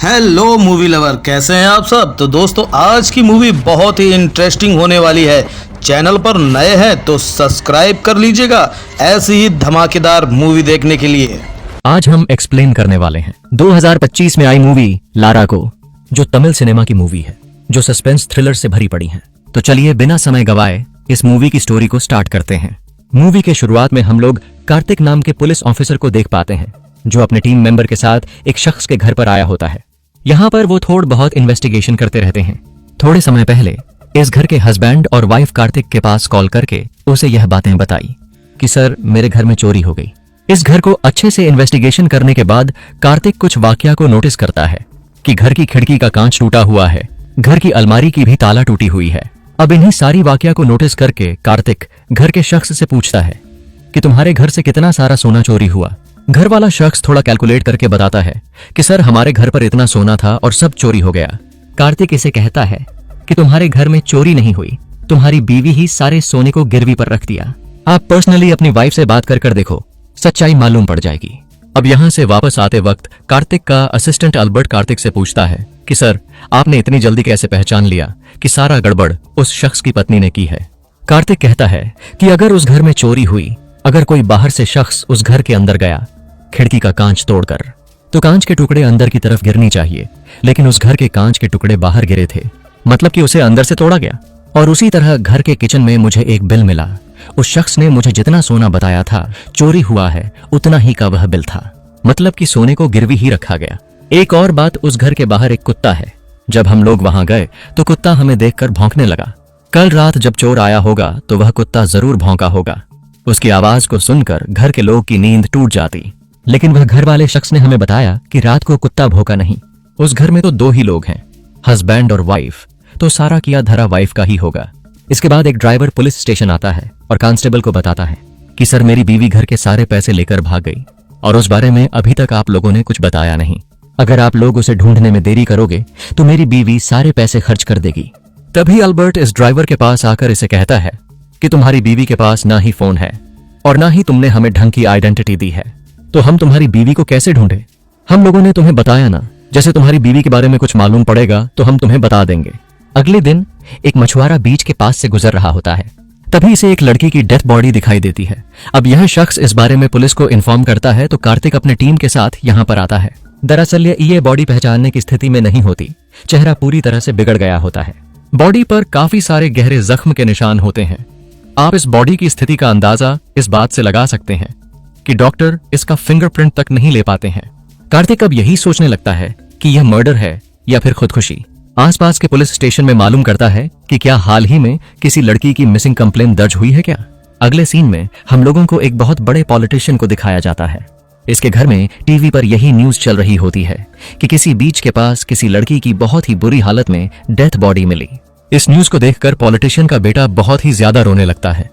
Hello movie lover, कैसे हैं आप सब। तो दोस्तों आज की मूवी बहुत ही इंटरेस्टिंग होने वाली है। चैनल पर नए हैं तो सब्सक्राइब कर लीजिएगा ऐसी ही धमाकेदार मूवी देखने के लिए। आज हम एक्सप्लेन करने वाले हैं 2025 में आई मूवी लारा को, जो तमिल सिनेमा की मूवी है, जो सस्पेंस थ्रिलर से भरी पड़ी है। तो चलिए बिना समय गवाए इस मूवी की स्टोरी को स्टार्ट करते हैं। मूवी के शुरुआत में हम लोग कार्तिक नाम के पुलिस ऑफिसर को देख पाते हैं, जो अपने टीम मेंबर के साथ एक शख्स के घर पर आया होता है। यहाँ पर वो थोड़ा बहुत इन्वेस्टिगेशन करते रहते हैं। थोड़े समय पहले इस घर के हस्बैंड और वाइफ कार्तिक के पास कॉल करके उसे यह बातें बताई कि सर मेरे घर में चोरी हो गई। इस घर को अच्छे से इन्वेस्टिगेशन करने के बाद कार्तिक कुछ वाकया को नोटिस करता है कि घर की खिड़की का कांच टूटा हुआ है, घर की अलमारी की भी ताला टूटी हुई है। अब इन्हीं सारी वाकया को नोटिस करके कार्तिक घर के शख्स से पूछता है कि तुम्हारे घर से कितना सारा सोना चोरी हुआ। घर वाला शख्स थोड़ा कैलकुलेट करके बताता है कि सर हमारे घर पर इतना सोना था और सब चोरी हो गया। कार्तिक इसे कहता है कि तुम्हारे घर में चोरी नहीं हुई, तुम्हारी बीवी ही सारे सोने को गिरवी पर रख दिया। आप पर्सनली अपनी वाइफ से बात कर देखो, सच्चाई मालूम पड़ जाएगी। अब यहाँ से वापस आते वक्त कार्तिक का असिस्टेंट अल्बर्ट कार्तिक से पूछता है कि सर आपने इतनी जल्दी कैसे पहचान लिया कि सारा गड़बड़ उस शख्स की पत्नी ने की है। कार्तिक कहता है कि अगर उस घर में चोरी हुई, अगर कोई बाहर से शख्स उस घर के अंदर गया खिड़की का कांच तोड़कर, तो कांच के टुकड़े अंदर की तरफ गिरनी चाहिए, लेकिन उस घर के कांच के टुकड़े बाहर गिरे थे, मतलब कि उसे अंदर से तोड़ा गया। और उसी तरह घर के किचन में मुझे एक बिल मिला। उस शख्स ने मुझे जितना सोना बताया था चोरी हुआ है उतना ही का वह बिल था, मतलब कि सोने को गिरवी ही रखा गया। एक और बात, उस घर के बाहर एक कुत्ता है। जब हम लोग वहां गए तो कुत्ता हमें देखकर भौंकने लगा। कल रात जब चोर आया होगा तो वह कुत्ता जरूर भौंका होगा। उसकी आवाज को सुनकर घर के लोग की नींद टूट जाती, लेकिन वह घर वाले शख्स ने हमें बताया कि रात को कुत्ता भौंका नहीं। उस घर में तो दो ही लोग हैं, हस्बैंड और वाइफ, तो सारा किया धरा वाइफ का ही होगा। इसके बाद एक ड्राइवर पुलिस स्टेशन आता है और कांस्टेबल को बताता है कि सर मेरी बीवी घर के सारे पैसे लेकर भाग गई और उस बारे में अभी तक आप लोगों ने कुछ बताया नहीं। अगर आप लोग उसे ढूंढने में देरी करोगे तो मेरी बीवी सारे पैसे खर्च कर देगी। तभी अल्बर्ट इस ड्राइवर के पास आकर इसे कहता है कि तुम्हारी बीवी के पास ना ही फोन है और ना ही तुमने हमें ढंग की आइडेंटिटी दी है, तो हम तुम्हारी बीवी को कैसे ढूंढे। हम लोगों ने तुम्हें बताया ना, जैसे तुम्हारी बीवी के बारे में कुछ मालूम पड़ेगा तो हम तुम्हें बता देंगे। अगले दिन एक मछुआरा बीच के पास से गुजर रहा होता है, तभी इसे एक लड़की की डेथ बॉडी दिखाई देती है। अब यह शख्स इस बारे में पुलिस को इन्फॉर्म करता है तो कार्तिक अपने टीम के साथ यहाँ पर आता है। दरअसल ये बॉडी पहचानने की स्थिति में नहीं होती, चेहरा पूरी तरह से बिगड़ गया होता है। बॉडी पर काफी सारे गहरे जख्म के निशान होते हैं। आप इस बॉडी की स्थिति का अंदाजा इस बात से लगा सकते हैं कि डॉक्टर इसका फिंगरप्रिंट तक नहीं ले पाते हैं। कार्तिक अब यही सोचने लगता है कि यह मर्डर है या फिर खुदकुशी। आसपास के पुलिस स्टेशन में मालूम करता है कि क्या हाल ही में किसी लड़की की मिसिंग कंप्लेन दर्ज हुई है क्या। अगले सीन में हम लोगों को एक बहुत बड़े पॉलिटिशियन को दिखाया जाता है। इसके घर में टीवी पर यही न्यूज चल रही होती है कि किसी बीच के पास किसी लड़की की बहुत ही बुरी हालत में डेथ बॉडी मिली। इस न्यूज को देखकर पॉलिटिशियन का बेटा बहुत ही ज्यादा रोने लगता है।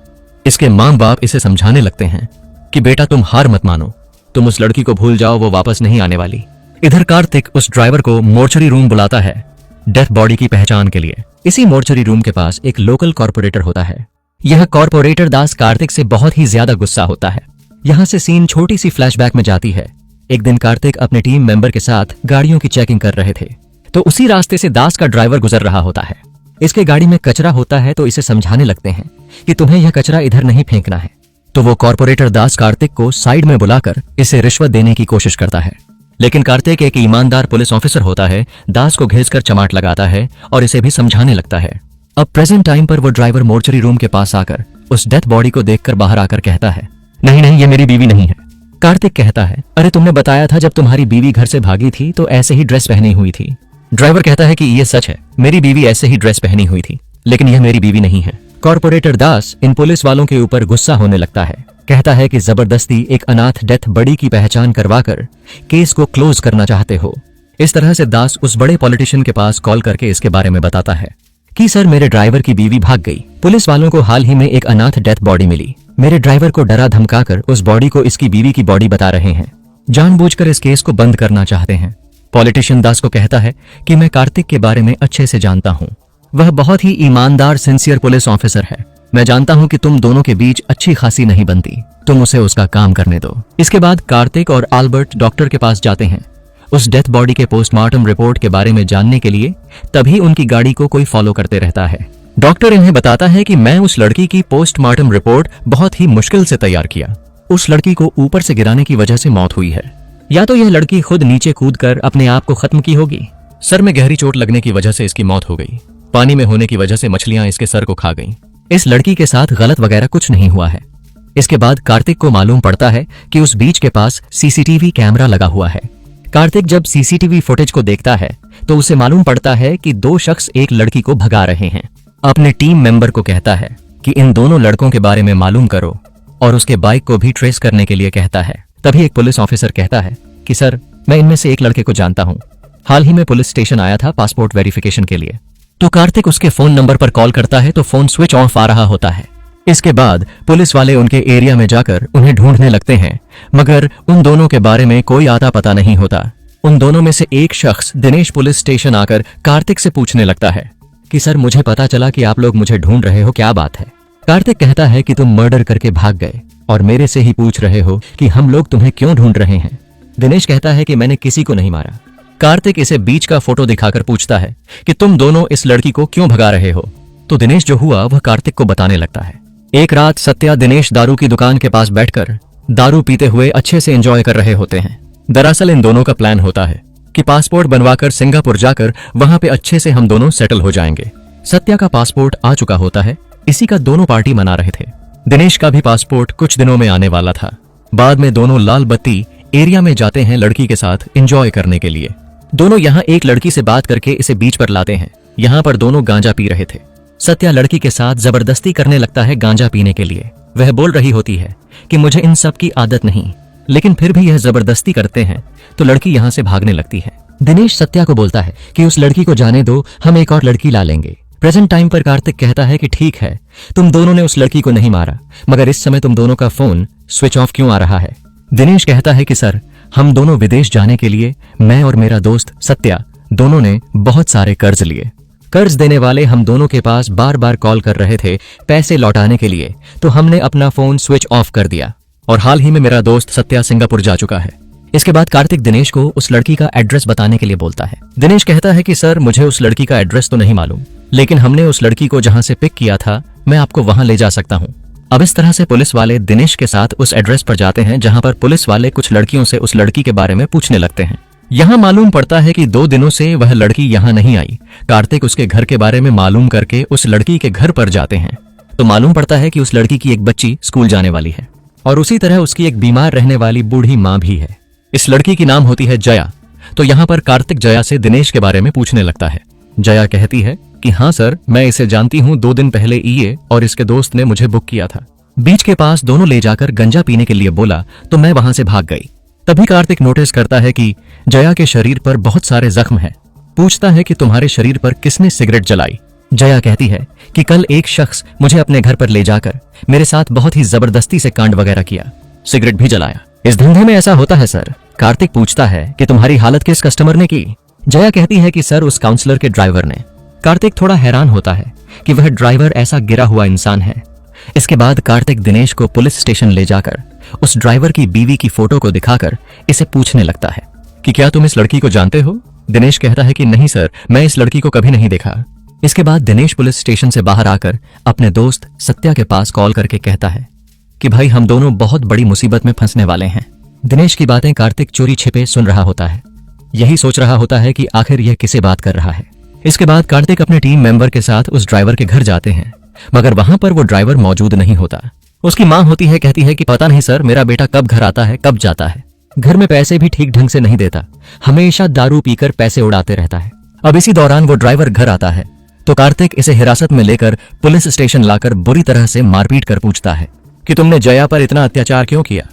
इसके माँ बाप इसे समझाने लगते हैं कि बेटा तुम हार मत मानो, तुम उस लड़की को भूल जाओ, वो वापस नहीं आने वाली। इधर कार्तिक उस ड्राइवर को मोर्चरी रूम बुलाता है डेथ बॉडी की पहचान के लिए। इसी मोर्चरी रूम के पास एक लोकल कॉर्पोरेटर होता है। यह कॉर्पोरेटर दास कार्तिक से बहुत ही ज्यादा गुस्सा होता है। यहाँ से सीन छोटी सी फ्लैशबैक में जाती है। एक दिन कार्तिक अपने टीम मेंबर के साथ गाड़ियों की चेकिंग कर रहे थे, तो उसी रास्ते से दास का ड्राइवर गुजर रहा होता है। इसके गाड़ी में कचरा होता है तो इसे समझाने लगते हैं कि तुम्हें यह कचरा इधर नहीं फेंकना है। तो वो कॉर्पोरेटर दास कार्तिक को साइड में बुलाकर इसे रिश्वत देने की कोशिश करता है, लेकिन कार्तिक एक ईमानदार पुलिस ऑफिसर होता है, दास को घिसकर चमाट लगाता है और इसे भी समझाने लगता है। अब प्रेजेंट टाइम पर वो ड्राइवर मोर्चरी रूम के पास आकर उस डेथ बॉडी को देखकर बाहर आकर कहता है नहीं नहीं ये मेरी बीवी नहीं है। कार्तिक कहता है अरे तुमने बताया था जब तुम्हारी बीवी घर से भागी थी तो ऐसे ही ड्रेस पहनी हुई थी। ड्राइवर कहता है कि ये सच है, मेरी बीवी ऐसे ही ड्रेस पहनी हुई थी, लेकिन यह मेरी बीवी नहीं है। कॉर्पोरेटर दास इन पुलिस वालों के ऊपर गुस्सा होने लगता है, कहता है कि जबरदस्ती एक अनाथ डेथ बॉडी की पहचान करवाकर केस को क्लोज करना चाहते हो। इस तरह से दास उस बड़े पॉलिटिशियन के पास कॉल करके इसके बारे में बताता है कि सर मेरे ड्राइवर की बीवी भाग गई, पुलिस वालों को हाल ही में एक अनाथ डेथ बॉडी मिली, मेरे ड्राइवर को डरा धमकाकर उस बॉडी को इसकी बीवी की बॉडी बता रहे हैं, जानबूझकर इस केस को बंद करना चाहते हैं। पॉलिटिशियन दास को कहता है कि मैं कार्तिक के बारे में अच्छे से जानता हूँ, वह बहुत ही ईमानदार सिंसियर पुलिस ऑफिसर है। मैं जानता हूँ कि तुम दोनों के बीच अच्छी खासी नहीं बनती, तुम उसे उसका काम करने दो। इसके बाद कार्तिक और अल्बर्ट डॉक्टर के पास जाते हैं उस डेथ बॉडी के पोस्टमार्टम रिपोर्ट के बारे में जानने के लिए, तभी उनकी गाड़ी को कोई फॉलो करते रहता है। डॉक्टर इन्हें बताता है कि मैं उस लड़की की पोस्टमार्टम रिपोर्ट बहुत ही मुश्किल से तैयार किया। उस लड़की को ऊपर से गिराने की वजह से मौत हुई है, या तो यह लड़की खुद नीचे कूदकर अपने आप को खत्म की होगी। सर में गहरी चोट लगने की वजह से इसकी मौत हो गई। पानी में होने की वजह से मछलियां इसके सर को खा गईं। इस लड़की के साथ गलत वगैरह कुछ नहीं हुआ है। इसके बाद कार्तिक को मालूम पड़ता है कि उस बीच के पास सीसीटीवी कैमरा लगा हुआ है। कार्तिक जब सीसीटीवी फुटेज को देखता है तो उसे मालूम पड़ता है कि दो शख्स एक लड़की को भगा रहे हैं। अपने टीम मेंबर को कहता है कि इन दोनों लड़कों के बारे में मालूम करो और उसके बाइक को भी ट्रेस करने के लिए कहता है। तभी एक पुलिस ऑफिसर कहता है कि सर, मैं इनमें से एक लड़के को जानता हूं, हाल ही में पुलिस स्टेशन आया था पासपोर्ट वेरिफिकेशन के लिए। तो कार्तिक उसके फोन नंबर पर कॉल करता है तो फोन स्विच ऑफ आ रहा होता है। इसके बाद पुलिस वाले उनके एरिया में जाकर उन्हें ढूंढने लगते हैं, मगर उन दोनों के बारे में कोई आता पता नहीं होता। उन दोनों में से एक शख्स दिनेश पुलिस स्टेशन आकर कार्तिक से पूछने लगता है कि सर, मुझे पता चला कि आप लोग मुझे ढूंढ रहे हो, क्या बात है? कार्तिक कहता है कि तुम मर्डर करके भाग गए और मेरे से ही पूछ रहे हो कि हम लोग तुम्हें क्यों ढूंढ रहे हैं। दिनेश कहता है कि मैंने किसी को नहीं मारा। कार्तिक इसे बीच का फोटो दिखाकर पूछता है कि तुम दोनों इस लड़की को क्यों भगा रहे हो। तो दिनेश जो हुआ वह कार्तिक को बताने लगता है। एक रात सत्या दिनेश दारू की दुकान के पास बैठकर दारू पीते हुए अच्छे से एंजॉय कर रहे होते हैं। दरअसल इन दोनों का प्लान होता है कि पासपोर्ट बनवाकर सिंगापुर जाकर वहां पे अच्छे से हम दोनों सेटल हो जाएंगे। सत्या का पासपोर्ट आ चुका होता है, इसी का दोनों पार्टी मना रहे थे। दिनेश का भी पासपोर्ट कुछ दिनों में आने वाला था। बाद में दोनों लाल बत्ती एरिया में जाते हैं लड़की के साथ एंजॉय करने के लिए। दोनों यहाँ एक लड़की से बात करके इसे बीच पर लाते हैं। यहाँ पर दोनों गांजा पी रहे थे। सत्या लड़की के साथ जबरदस्ती करने लगता है गांजा पीने के लिए। वह बोल रही होती है कि मुझे इन सब की आदत नहीं, लेकिन फिर भी यह जबरदस्ती करते हैं तो लड़की यहाँ से भागने लगती है। दिनेश सत्या को बोलता है कि उस लड़की को जाने दो, हम एक और लड़की ला लेंगे। प्रेजेंट टाइम पर कार्तिक कहता है कि ठीक है, तुम दोनों ने उस लड़की को नहीं मारा, मगर इस समय तुम दोनों का फोन स्विच ऑफ क्यों आ रहा है? दिनेश कहता है कि सर, हम दोनों विदेश जाने के लिए मैं और मेरा दोस्त सत्या दोनों ने बहुत सारे कर्ज लिए। कर्ज देने वाले हम दोनों के पास बार बार कॉल कर रहे थे पैसे लौटाने के लिए, तो हमने अपना फोन स्विच ऑफ कर दिया और हाल ही में मेरा दोस्त सत्या सिंगापुर जा चुका है। इसके बाद कार्तिक दिनेश को उस लड़की का एड्रेस बताने के लिए बोलता है। दिनेश कहता है कि सर, मुझे उस लड़की का एड्रेस तो नहीं मालूम, लेकिन हमने उस लड़की को जहां से पिक किया था मैं आपको वहां ले जा सकता हूं। अब इस तरह से पुलिस वाले दिनेश के साथ उस एड्रेस पर जाते हैं जहां पर पुलिस वाले कुछ लड़कियों से उस लड़की के बारे में पूछने लगते हैं। यहाँ मालूम पड़ता है कि 2 दिनों से वह लड़की यहाँ नहीं आई। कार्तिक उसके घर के बारे में मालूम करके उस लड़की के घर पर जाते हैं तो मालूम पड़ता है कि उस लड़की की एक बच्ची स्कूल जाने वाली है और उसी तरह उसकी एक बीमार रहने वाली बूढ़ी माँ भी है। इस लड़की की नाम होती है जया। तो यहाँ पर कार्तिक जया से दिनेश के बारे में पूछने लगता है। जया कहती है कि हाँ सर, मैं इसे जानती हूँ, 2 दिन पहले ये और इसके दोस्त ने मुझे बुक किया था। बीच के पास दोनों ले जाकर गंजा पीने के लिए बोला तो मैं वहां से भाग गई। तभी कार्तिक नोटिस करता है कि जया के शरीर पर बहुत सारे जख्म हैं। पूछता है कि तुम्हारे शरीर पर किसने सिगरेट जलाई? जया कहती है कि कल एक शख्स मुझे अपने घर पर ले जाकर मेरे साथ बहुत ही जबरदस्ती से कांड वगैरह किया, सिगरेट भी जलाया। इस धंधे में ऐसा होता है सर। कार्तिक पूछता है कि तुम्हारी हालत किस कस्टमर ने की? जया कहती है कि सर, उस काउंसलर के ड्राइवर ने। कार्तिक थोड़ा हैरान होता है कि वह ड्राइवर ऐसा गिरा हुआ इंसान है। इसके बाद कार्तिक दिनेश को पुलिस स्टेशन ले जाकर उस ड्राइवर की बीवी की फोटो को दिखाकर इसे पूछने लगता है कि क्या तुम इस लड़की को जानते हो? दिनेश कहता है कि नहीं सर, मैं इस लड़की को कभी नहीं देखा। इसके बाद दिनेश पुलिस स्टेशन से बाहर आकर अपने दोस्त सत्या के पास कॉल करके कहता है कि भाई, हम दोनों बहुत बड़ी मुसीबत में फंसने वाले हैं। दिनेश की बातें कार्तिक चोरी छिपे सुन रहा होता है। यही सोच रहा होता है कि आखिर यह किसे बात कर रहा है। इसके बाद कार्तिक अपने टीम मेंबर के साथ उस ड्राइवर के घर जाते हैं, मगर वहां पर वो ड्राइवर मौजूद नहीं होता। उसकी मां होती है, कहती है कि पता नहीं सर, मेरा बेटा कब घर आता है कब जाता है, घर में पैसे भी ठीक ढंग से नहीं देता, हमेशा दारू पीकर पैसे उड़ाते रहता है। अब इसी दौरान वो ड्राइवर घर आता है तो कार्तिक इसे हिरासत में लेकर पुलिस स्टेशन लाकर बुरी तरह से मारपीट कर पूछता है कि तुमने जया पर इतना अत्याचार क्यों किया,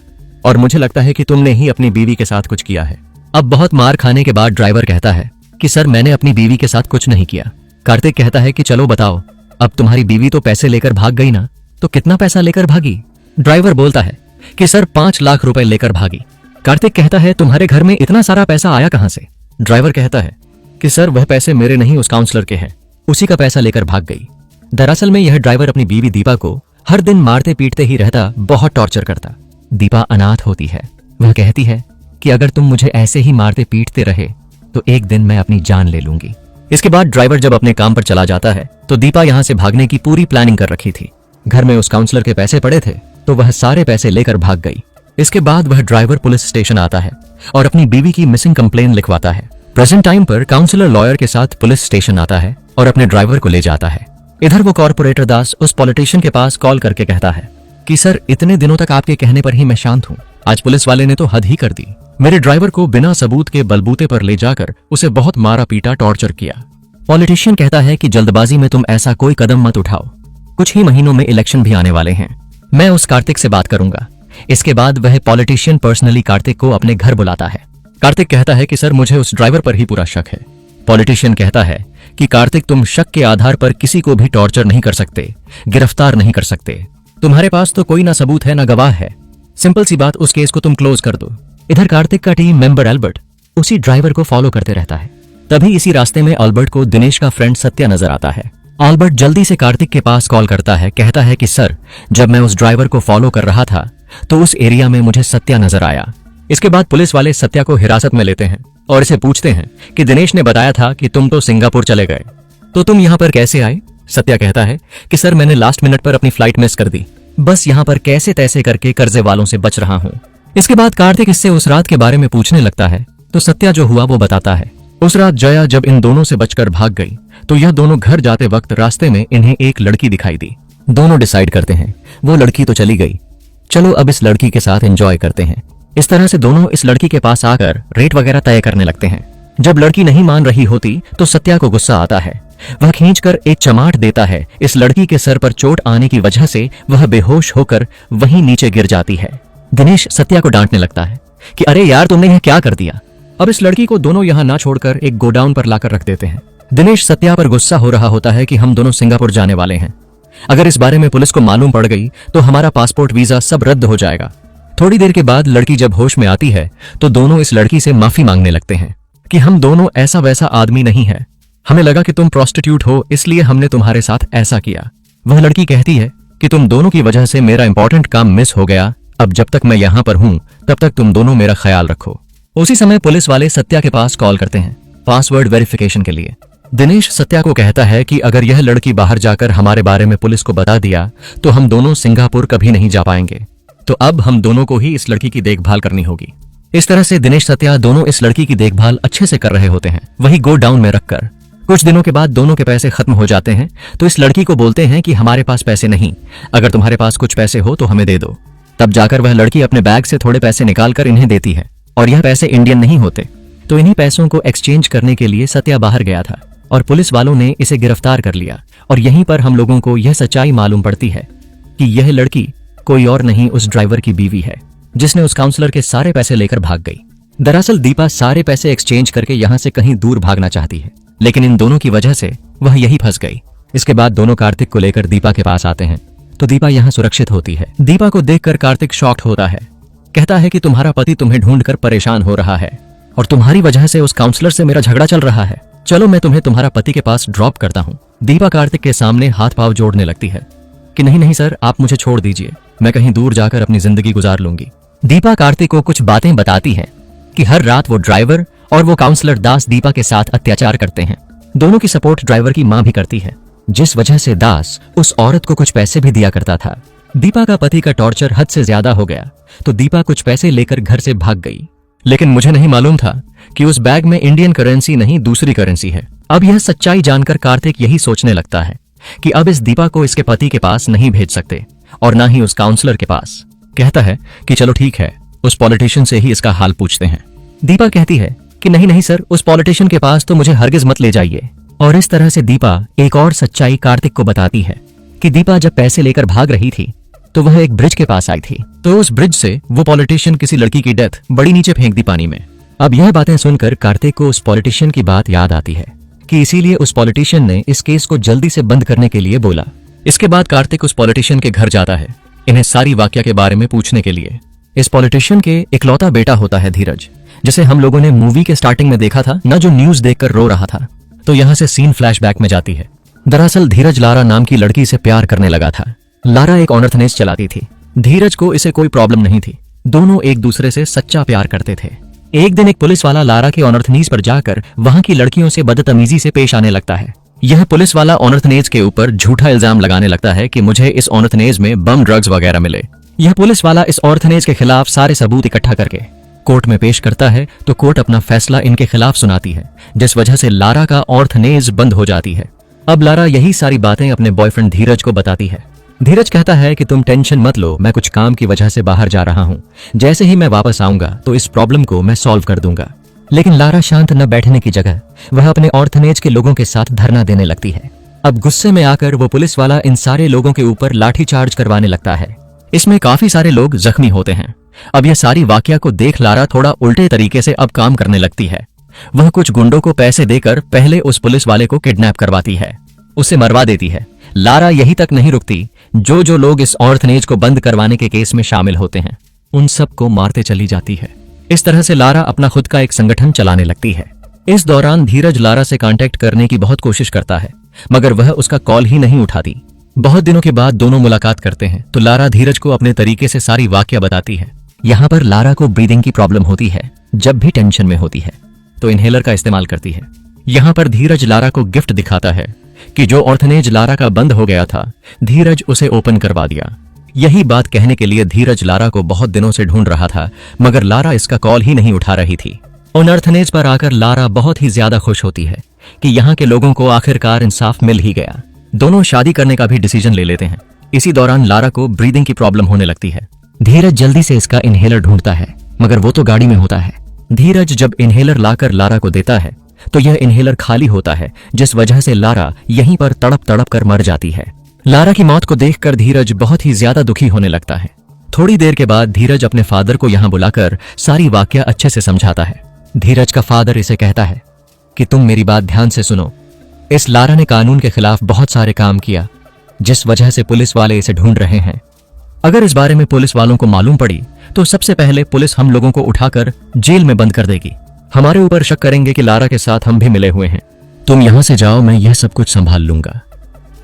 और मुझे लगता है कि तुमने ही अपनी बीवी के साथ कुछ किया है। अब बहुत मार खाने के बाद ड्राइवर कहता है कि सर, मैंने अपनी बीवी के साथ कुछ नहीं किया। कार्तिक कहता है कि चलो बताओ, अब तुम्हारी बीवी तो पैसे लेकर भाग गई ना, तो कितना पैसा लेकर भागी? ड्राइवर बोलता है कि सर 5 लाख रुपए लेकर भागी। कार्तिक कहता है तुम्हारे घर में इतना सारा पैसा आया कहां से? ड्राइवर कहता है कि सर वह पैसे मेरे नहीं, उस काउंसलर के हैं, उसी का पैसा लेकर भाग गई। दरअसल में यह ड्राइवर अपनी बीवी दीपा को हर दिन मारते पीटते ही रहता, बहुत टॉर्चर करता। दीपा अनाथ होती है। वह कहती है कि अगर तुम मुझे ऐसे ही मारते पीटते रहे तो एक दिन मैं अपनी जान ले लूंगी। इसके बाद ड्राइवर जब अपने काम पर चला जाता है तो दीपा यहाँ से भागने की पूरी प्लानिंग कर रखी थी। घर में उस काउंसलर के पैसे पड़े थे तो वह सारे पैसे लेकर भाग गई। इसके बाद वह ड्राइवर पुलिस स्टेशन आता है और अपनी बीवी की मिसिंग कंप्लेन लिखवाता है। प्रेजेंट टाइम पर काउंसलर लॉयर के साथ पुलिस स्टेशन आता है और अपने ड्राइवर को ले जाता है। इधर वो कॉर्पोरेटर दास उस पॉलिटिशियन के पास कॉल करके कहता है कि सर, इतने दिनों तक आपके कहने पर ही मैं शांत हूँ, आज पुलिस वाले ने तो हद ही कर दी। मेरे ड्राइवर को बिना सबूत के बलबूते पर ले जाकर उसे बहुत मारा पीटा, टॉर्चर किया। पॉलिटिशियन कहता है कि जल्दबाजी में तुम ऐसा कोई कदम मत उठाओ, कुछ ही महीनों में इलेक्शन भी आने वाले हैं, मैं उस कार्तिक से बात करूंगा। इसके बाद वह पॉलिटिशियन पर्सनली कार्तिक को अपने घर बुलाता है। कार्तिक कहता है कि सर, मुझे उस ड्राइवर पर ही पूरा शक है। पॉलिटिशियन कहता है कि कार्तिक, तुम शक के आधार पर किसी को भी टॉर्चर नहीं कर सकते, गिरफ्तार नहीं कर सकते। तुम्हारे पास तो कोई ना सबूत है ना गवाह है, सिंपल सी बात, उस केस को तुम क्लोज कर दो। इधर कार्तिक का टीम मेंबर एल्बर्ट उसी ड्राइवर को फॉलो करते रहता है। तभी इसी रास्ते में अल्बर्ट को दिनेश का फ्रेंड सत्या नजर आता है। अल्बर्ट जल्दी से कार्तिक के पास कॉल करता है, कहता है कि सर, जब मैं उस ड्राइवर को फॉलो कर रहा था तो उस एरिया में मुझे सत्या नजर आया। इसके बाद पुलिस वाले सत्या को हिरासत में लेते हैं और इसे पूछते हैं कि दिनेश ने बताया था कि तुम तो सिंगापुर चले गए, तो तुम यहाँ पर कैसे आए? सत्या कहता है कि सर, मैंने लास्ट मिनट पर अपनी फ्लाइट मिस कर दी, बस यहाँ पर कैसे तैसे करके कर्जे वालों से बच रहा हूँ। इसके बाद कार्तिक इससे उस रात के बारे में पूछने लगता है तो सत्या जो हुआ वो बताता है। उस रात जया जब इन दोनों से बचकर भाग गई तो यह दोनों घर जाते वक्त रास्ते में इन्हें एक लड़की दिखाई दी। दोनों डिसाइड करते हैं वो लड़की तो चली गई, चलो अब इस लड़की के साथ एंजॉय करते हैं। इस तरह से दोनों इस लड़की के पास आकर रेट वगैरह तय करने लगते हैं। जब लड़की नहीं मान रही होती तो सत्या को गुस्सा आता है, वह खींचकर एक चमाट देता है। इस लड़की के सर पर चोट आने की वजह से वह बेहोश होकर वहीं नीचे गिर जाती है। दिनेश सत्या को डांटने लगता है कि अरे यार, तुमने यह क्या कर दिया। अब इस लड़की को दोनों यहाँ ना छोड़कर एक गोडाउन पर लाकर रख देते हैं। दिनेश सत्या पर गुस्सा हो रहा होता है कि हम दोनों सिंगापुर जाने वाले हैं, अगर इस बारे में पुलिस को मालूम पड़ गई तो हमारा पासपोर्ट वीजा सब रद्द हो जाएगा। थोड़ी देर के बाद लड़की जब होश में आती है तो दोनों इस लड़की से माफी मांगने लगते हैं कि हम दोनों ऐसा वैसा आदमी नहीं है, हमें लगा कि तुम प्रोस्टिट्यूट हो इसलिए हमने तुम्हारे साथ ऐसा किया। वह लड़की कहती है कि तुम दोनों की वजह से मेरा इंपॉर्टेंट काम मिस हो गया, अब जब तक मैं यहाँ पर हूँ तब तक तुम दोनों मेरा ख्याल रखो। उसी समय पुलिस वाले सत्या के पास कॉल करते हैं पासवर्ड वेरिफिकेशन के लिए। दिनेश सत्या को कहता है कि अगर यह लड़की बाहर जाकर हमारे बारे में पुलिस को बता दिया तो हम दोनों सिंगापुर कभी नहीं जा पाएंगे, तो अब हम दोनों को ही इस लड़की की देखभाल करनी होगी। इस तरह से दिनेश सत्या दोनों इस लड़की की देखभाल अच्छे से कर रहे होते हैं, वही गो डाउन में रखकर। कुछ दिनों के बाद दोनों के पैसे खत्म हो जाते हैं तो इस लड़की को बोलते हैं कि हमारे पास पैसे नहीं, अगर तुम्हारे पास कुछ पैसे हो तो हमें दे दो। तब जाकर वह लड़की अपने बैग से थोड़े पैसे निकालकर इन्हें देती है और यह पैसे इंडियन नहीं होते, तो इन्हीं पैसों को एक्सचेंज करने के लिए सत्या बाहर गया था और पुलिस वालों ने इसे गिरफ्तार कर लिया। और यहीं पर हम लोगों को यह सच्चाई मालूम पड़ती है कि यह लड़की कोई और नहीं उस ड्राइवर की बीवी है जिसने उस काउंसलर के सारे पैसे लेकर भाग गई। दरअसल दीपा सारे पैसे एक्सचेंज करके यहाँ से कहीं दूर भागना चाहती है, लेकिन इन दोनों की वजह से वह यही फंस गई। इसके बाद दोनों कार्तिक को लेकर दीपा के पास आते हैं तो दीपा यहाँ सुरक्षित होती है। दीपा को देखकर कार्तिक शॉक्ड होता है, कहता है कि तुम्हारा पति तुम्हें ढूंढकर परेशान हो रहा है और तुम्हारी वजह से उस काउंसलर से मेरा झगड़ा चल रहा है, चलो मैं तुम्हें तुम्हारा पति के पास ड्रॉप करता हूँ। दीपा कार्तिक के सामने हाथ पांव जोड़ने लगती है कि नहीं नहीं सर, आप मुझे छोड़ दीजिए, मैं कहीं दूर जाकर अपनी जिंदगी गुजार लूंगी। दीपा कार्तिक को कुछ बातें बताती है कि हर रात वो ड्राइवर और वो काउंसलर दास दीपा के साथ अत्याचार करते हैं। दोनों की सपोर्ट ड्राइवर की मां भी करती है, जिस वजह से दास उस औरत को कुछ पैसे भी दिया करता था। दीपा का पति का टॉर्चर हद से ज्यादा हो गया तो दीपा कुछ पैसे लेकर घर से भाग गई, लेकिन मुझे नहीं मालूम था कि उस बैग में इंडियन करेंसी नहीं दूसरी करेंसी है। अब यह सच्चाई जानकर कार्तिक यही सोचने लगता है कि अब इस दीपा को इसके पति के पास नहीं भेज सकते और ना ही उस काउंसलर के पास। कहता है कि चलो ठीक है, उस पॉलिटिशियन से ही इसका हाल पूछते हैं। दीपा कहती है कि नहीं नहीं सर, उस पॉलिटिशियन के पास तो मुझे हरगिज मत ले जाइए। और इस तरह से दीपा एक और सच्चाई कार्तिक को बताती है कि दीपा जब पैसे लेकर भाग रही थी तो वह एक ब्रिज के पास आई थी, तो उस ब्रिज से वो पॉलिटिशियन किसी लड़की की डेथ बड़ी नीचे फेंक दी पानी में। अब यह बातें सुनकर कार्तिक को उस पॉलिटिशियन की बात याद आती है कि इसीलिए उस पॉलिटिशियन ने इस केस को जल्दी से बंद करने के लिए बोला। इसके बाद कार्तिक उस पॉलिटिशियन के घर जाता है इन्हें सारी वाकया के बारे में पूछने के लिए। इस पॉलिटिशियन के इकलौता बेटा होता है धीरज, जिसे हम लोगों ने मूवी के स्टार्टिंग में देखा था ना, जो न्यूज देखकर रो रहा था। तो यहाँ से सीन फ्लैशबैक में जाती है। दरअसल धीरज लारा नाम की लड़की से प्यार करने लगा था। लारा एक ऑर्फनेज चलाती थी, धीरज को इसे कोई प्रॉब्लम नहीं थी, दोनों एक दूसरे से सच्चा प्यार करते थे। एक दिन एक पुलिस वाला लारा के ऑनर्थनीज पर जाकर वहां की लड़कियों से बदतमीजी से पेश आने लगता है। यह पुलिस वाला ऑनर्थनेज के ऊपर झूठा इल्जाम लगाने लगता है कि मुझे इस ऑनर्थनेज में बम ड्रग्स वगैरह मिले। यह पुलिस वाला इस ऑर्थनेज के खिलाफ सारे सबूत इकट्ठा करके कोर्ट में पेश करता है तो कोर्ट अपना फैसला इनके खिलाफ सुनाती है, जिस वजह से लारा का ऑर्थनेज बंद हो जाती है। अब लारा यही सारी बातें अपने बॉयफ्रेंड धीरज को बताती है। धीरज कहता है कि तुम टेंशन मत लो, मैं कुछ काम की वजह से बाहर जा रहा हूँ, जैसे ही मैं वापस आऊंगा तो इस प्रॉब्लम को मैं सॉल्व कर दूंगा। लेकिन लारा शांत न बैठने की जगह वह अपने ऑर्थनेज के लोगों के साथ धरना देने लगती है। अब गुस्से में आकर वो पुलिस वाला इन सारे लोगों के ऊपर लाठी चार्ज करवाने लगता है। इसमें काफी सारे लोग जख्मी होते हैं। अब यह सारी वाकया को देख लारा थोड़ा उल्टे तरीके से अब काम करने लगती है। वह कुछ गुंडों को पैसे देकर पहले उस पुलिस वाले को किडनैप करवाती है, उसे मरवा देती है। लारा यही तक नहीं रुकती, जो लोग इस ऑर्थनेज को बंद करवाने के केस में शामिल होते हैं उन सबको मारते चली जाती है। इस तरह से लारा अपना खुद का एक संगठन चलाने लगती है। इस दौरान धीरज लारा से कांटेक्ट करने की बहुत कोशिश करता है, मगर वह उसका कॉल ही नहीं उठाती। बहुत दिनों के बाद दोनों मुलाकात करते हैं तो लारा धीरज को अपने तरीके से सारी वाकया बताती है। यहाँ पर लारा को ब्रीदिंग की प्रॉब्लम होती है, जब भी टेंशन में होती है तो इनहेलर का इस्तेमाल करती है। यहाँ पर धीरज लारा को गिफ्ट दिखाता है कि जो ऑर्थनेज लारा का बंद हो गया था, धीरज उसे ओपन करवा दिया। यही बात कहने के लिए धीरज लारा को बहुत दिनों से ढूंढ रहा था, मगर लारा इसका कॉल ही नहीं उठा रही थी। ऑर्थनेज पर आकर लारा बहुत ही ज्यादा खुश होती है कि यहाँ के लोगों को आखिरकार इंसाफ मिल ही गया। दोनों शादी करने का भी डिसीजन ले लेते हैं। इसी दौरान लारा को ब्रीदिंग की प्रॉब्लम होने लगती है। धीरज जल्दी से इसका इनहेलर ढूंढता है, मगर वो तो गाड़ी में होता है। धीरज जब इनहेलर लाकर लारा को देता है तो यह इनहेलर खाली होता है, जिस वजह से लारा यहीं पर तड़प तड़प कर मर जाती है। लारा की मौत को देखकर धीरज बहुत ही ज्यादा दुखी होने लगता है। थोड़ी देर के बाद धीरज अपने फादर को यहाँ बुलाकर सारी वाकया अच्छे से समझाता है। धीरज का फादर इसे कहता है कि तुम मेरी बात ध्यान से सुनो। इस लारा ने कानून के खिलाफ बहुत सारे काम किया, जिस वजह से पुलिस वाले इसे ढूंढ रहे हैं। अगर इस बारे में पुलिस वालों को मालूम पड़ी तो सबसे पहले पुलिस हम लोगों को उठाकर जेल में बंद कर देगी। हमारे ऊपर शक करेंगे कि लारा के साथ हम भी मिले हुए हैं। तुम यहां से जाओ, मैं यह सब कुछ संभाल लूंगा।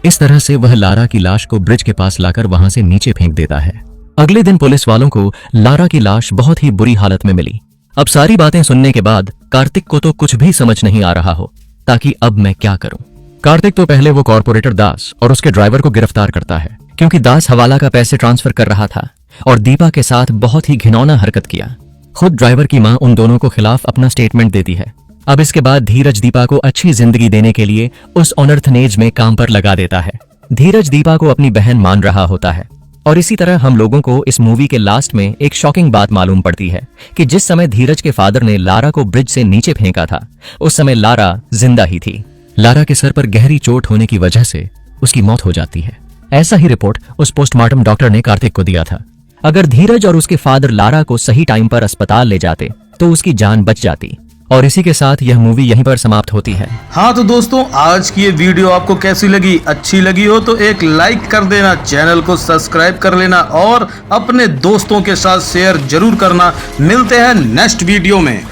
इस तरह से वह लारा की लाश को ब्रिज के पास लाकर वहां से नीचे फेंक देता है। अगले दिन पुलिस वालों को लारा की लाश बहुत ही बुरी हालत में मिली। अब सारी बातें सुनने के बाद कार्तिक को तो कुछ भी समझ नहीं आ रहा हो ताकि अब मैं क्या करूं। कार्तिक तो पहले वो कॉर्पोरेटर दास और उसके ड्राइवर को गिरफ्तार करता है, क्योंकि दास हवाला का पैसे ट्रांसफर कर रहा था और दीपा के साथ बहुत ही घिनौना हरकत किया। खुद ड्राइवर की मां उन दोनों को खिलाफ अपना स्टेटमेंट देती है। अब इसके बाद धीरज दीपा को अच्छी जिंदगी देने के लिए उस ऑनर्थनेज में काम पर लगा देता है। धीरज दीपा को अपनी बहन मान रहा होता है। और इसी तरह हम लोगों को इस मूवी के लास्ट में एक शॉकिंग बात मालूम पड़ती है कि जिस समय धीरज के फादर ने लारा को ब्रिज से नीचे फेंका था, उस समय लारा जिंदा ही थी। लारा के सर पर गहरी चोट होने की वजह से उसकी मौत हो जाती है। ऐसा ही रिपोर्ट उस पोस्टमार्टम डॉक्टर ने कार्तिक को दिया था। अगर धीरज और उसके फादर लारा को सही टाइम पर अस्पताल ले जाते तो उसकी जान बच जाती। और इसी के साथ यह मूवी यहीं पर समाप्त होती है। हाँ तो दोस्तों, आज की ये वीडियो आपको कैसी लगी? अच्छी लगी हो तो एक लाइक कर देना, चैनल को सब्सक्राइब कर लेना और अपने दोस्तों के साथ शेयर जरूर करना। मिलते हैं नेक्स्ट वीडियो में।